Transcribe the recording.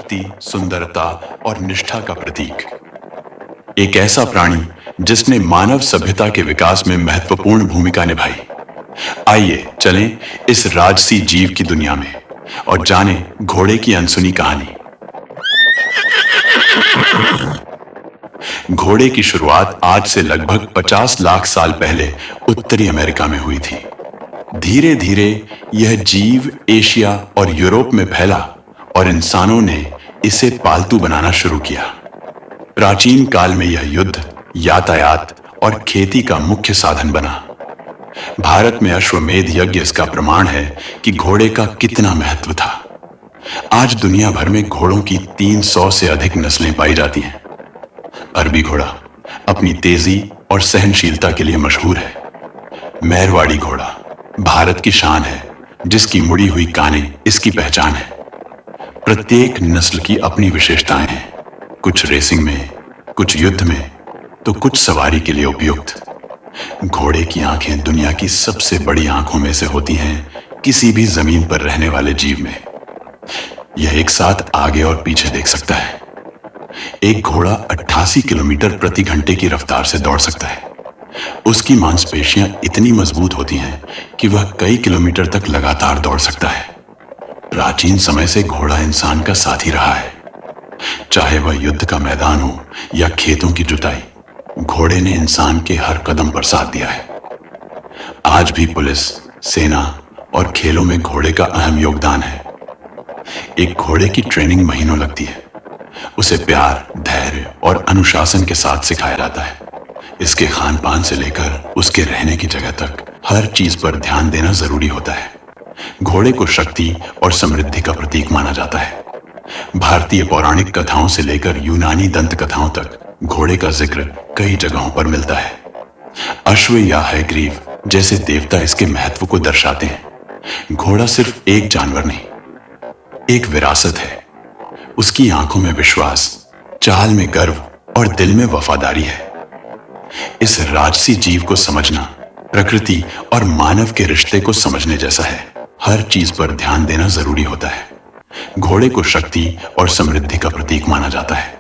शक्ति, सुंदरता और निष्ठा का प्रतीक। एक ऐसा प्राणी जिसने मानव सभ्यता के विकास में महत्वपूर्ण भूमिका निभाई। आइए चलें इस राजसी जीव की दुनिया में और जानें घोड़े की अनसुनी कहानी। घोड़े की शुरुआत आज से लगभग 50 लाख साल पहले उत्तरी अमेरिका में हुई थी। धीरे धीरे यह जीव एशिया और यूरोप में फैला और इंसानों ने इसे पालतू बनाना शुरू किया। प्राचीन काल में यह युद्ध, यातायात और खेती का मुख्य साधन बना। भारत में अश्वमेध यज्ञ इसका प्रमाण है कि घोड़े का कितना महत्व था। आज दुनिया भर में घोड़ों की 300 से अधिक नस्लें पाई जाती हैं। अरबी घोड़ा अपनी तेजी और सहनशीलता के लिए मशहूर है। मेरवाड़ी घोड़ा भारत की शान है, जिसकी मुड़ी हुई कानें इसकी पहचान है। प्रत्येक नस्ल की अपनी विशेषताएं हैं, कुछ रेसिंग में, कुछ युद्ध में, तो कुछ सवारी के लिए उपयुक्त। घोड़े की आंखें दुनिया की सबसे बड़ी आंखों में से होती हैं किसी भी जमीन पर रहने वाले जीव में। यह एक साथ आगे और पीछे देख सकता है। एक घोड़ा 88 किलोमीटर प्रति घंटे की रफ्तार से दौड़ सकता है। उसकी मांसपेशियां इतनी मजबूत होती हैं कि वह कई किलोमीटर तक लगातार दौड़ सकता है। प्राचीन समय से घोड़ा इंसान का साथी रहा है। चाहे वह युद्ध का मैदान हो या खेतों की जुताई, घोड़े ने इंसान के हर कदम पर साथ दिया है। आज भी पुलिस, सेना और खेलों में घोड़े का अहम योगदान है। एक घोड़े की ट्रेनिंग महीनों लगती है। उसे प्यार, धैर्य और अनुशासन के साथ सिखाया जाता है। इसके खान पान से लेकर उसके रहने की जगह तक हर चीज पर ध्यान देना जरूरी होता है। घोड़े को शक्ति और समृद्धि का प्रतीक माना जाता है। भारतीय पौराणिक कथाओं से लेकर यूनानी दंत कथाओं तक घोड़े का जिक्र कई जगहों पर मिलता है। अश्व या हयग्रीव जैसे देवता इसके महत्व को दर्शाते हैं। घोड़ा सिर्फ एक जानवर नहीं, एक विरासत है। उसकी आंखों में विश्वास, चाल में गर्व और दिल में वफादारी है। इस राजसी जीव को समझना प्रकृति और मानव के रिश्ते को समझने जैसा है। हर चीज पर ध्यान देना जरूरी होता है। घोड़े को शक्ति और समृद्धि का प्रतीक माना जाता है।